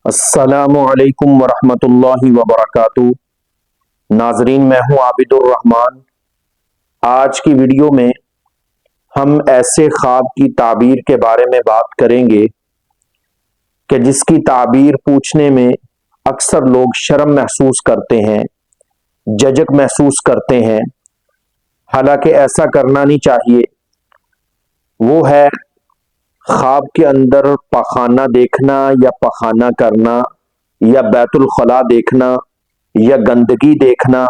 السلام علیکم ورحمۃ اللہ وبرکاتہ۔ ناظرین، میں ہوں عابد الرحمان۔ آج کی ویڈیو میں ہم ایسے خواب کی تعبیر کے بارے میں بات کریں گے کہ جس کی تعبیر پوچھنے میں اکثر لوگ شرم محسوس کرتے ہیں، جھجک محسوس کرتے ہیں، حالانکہ ایسا کرنا نہیں چاہیے۔ وہ ہے خواب کے اندر پخانہ دیکھنا یا پخانہ کرنا یا بیت الخلاء دیکھنا یا گندگی دیکھنا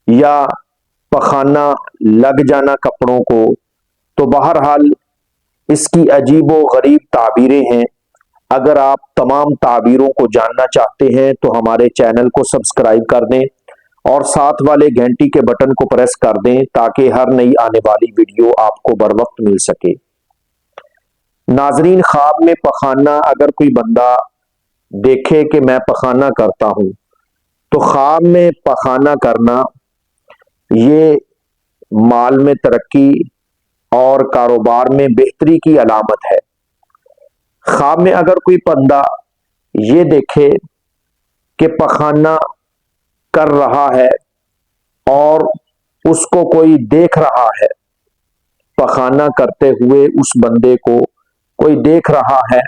یا پخانہ لگ جانا کپڑوں کو۔ تو بہرحال اس کی عجیب و غریب تعبیریں ہیں۔ اگر آپ تمام تعبیروں کو جاننا چاہتے ہیں تو ہمارے چینل کو سبسکرائب کر دیں اور ساتھ والے گھنٹی کے بٹن کو پریس کر دیں تاکہ ہر نئی آنے والی ویڈیو آپ کو بر وقت مل سکے۔ ناظرین، خواب میں پخانہ اگر کوئی بندہ دیکھے کہ میں پخانہ کرتا ہوں تو خواب میں پخانہ کرنا یہ مال میں ترقی اور کاروبار میں بہتری کی علامت ہے۔ خواب میں اگر کوئی بندہ یہ دیکھے کہ پخانہ کر رہا ہے اور اس کو کوئی دیکھ رہا ہے، پخانہ کرتے ہوئے اس بندے کو کوئی دیکھ رہا ہے،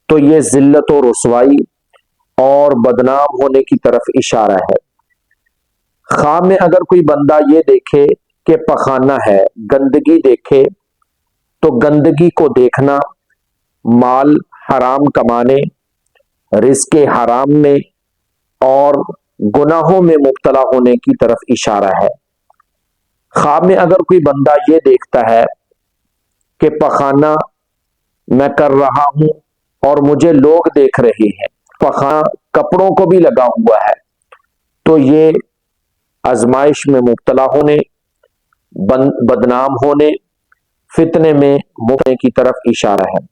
تو یہ ذلت و رسوائی اور بدنام ہونے کی طرف اشارہ ہے۔ خواب میں اگر کوئی بندہ یہ دیکھے کہ پخانہ ہے، گندگی دیکھے، تو گندگی کو دیکھنا مال حرام کمانے، رزق حرام میں اور گناہوں میں مبتلا ہونے کی طرف اشارہ ہے۔ خواب میں اگر کوئی بندہ یہ دیکھتا ہے کہ پخانہ میں کر رہا ہوں اور مجھے لوگ دیکھ رہے ہیں، پخانہ کپڑوں کو بھی لگا ہوا ہے، تو یہ آزمائش میں مبتلا ہونے، بدنام ہونے، فتنے میں مبتلا کی طرف اشارہ ہے۔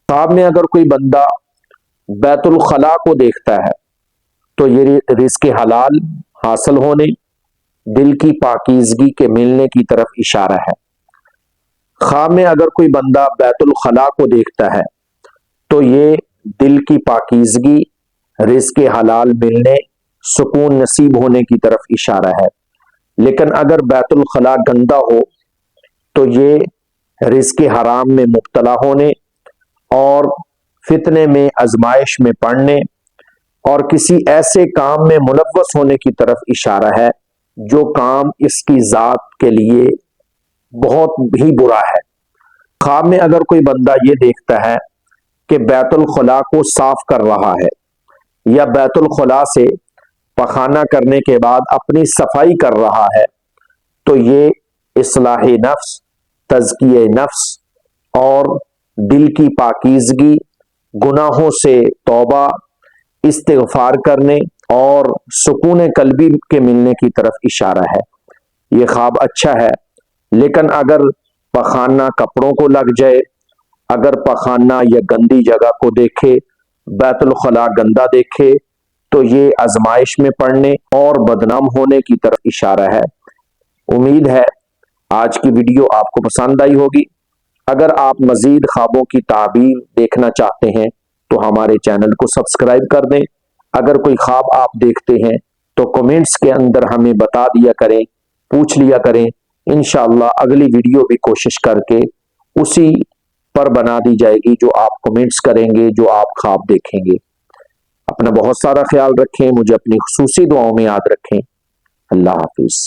خواب میں اگر کوئی بندہ بیت الخلاء کو دیکھتا ہے تو یہ رزق حلال حاصل ہونے، دل کی پاکیزگی کے ملنے کی طرف اشارہ ہے۔ خواب میں اگر کوئی بندہ بیت الخلاء کو دیکھتا ہے تو یہ دل کی پاکیزگی، رزق حلال ملنے، سکون نصیب ہونے کی طرف اشارہ ہے۔ لیکن اگر بیت الخلاء گندا ہو تو یہ رزق حرام میں مبتلا ہونے اور فتنے میں، آزمائش میں پڑنے اور کسی ایسے کام میں ملوث ہونے کی طرف اشارہ ہے جو کام اس کی ذات کے لیے بہت ہی برا ہے۔ خواب میں اگر کوئی بندہ یہ دیکھتا ہے کہ بیت الخلاء کو صاف کر رہا ہے یا بیت الخلاء سے پخانہ کرنے کے بعد اپنی صفائی کر رہا ہے، تو یہ اصلاح نفس، تزکیہ نفس اور دل کی پاکیزگی، گناہوں سے توبہ، استغفار کرنے اور سکون قلبی کے ملنے کی طرف اشارہ ہے۔ یہ خواب اچھا ہے، لیکن اگر پخانہ کپڑوں کو لگ جائے، اگر پخانہ یا گندی جگہ کو دیکھے، بیت الخلاء گندا دیکھے، تو یہ آزمائش میں پڑنے اور بدنام ہونے کی طرف اشارہ ہے۔ امید ہے آج کی ویڈیو آپ کو پسند آئی ہوگی۔ اگر آپ مزید خوابوں کی تعبیر دیکھنا چاہتے ہیں تو ہمارے چینل کو سبسکرائب کر دیں۔ اگر کوئی خواب آپ دیکھتے ہیں تو کمنٹس کے اندر ہمیں بتا دیا کریں، پوچھ لیا کریں۔ انشاءاللہ اگلی ویڈیو بھی کوشش کر کے اسی پر بنا دی جائے گی جو آپ کمنٹس کریں گے، جو آپ خواب دیکھیں گے۔ اپنا بہت سارا خیال رکھیں، مجھے اپنی خصوصی دعاؤں میں یاد رکھیں۔ اللہ حافظ۔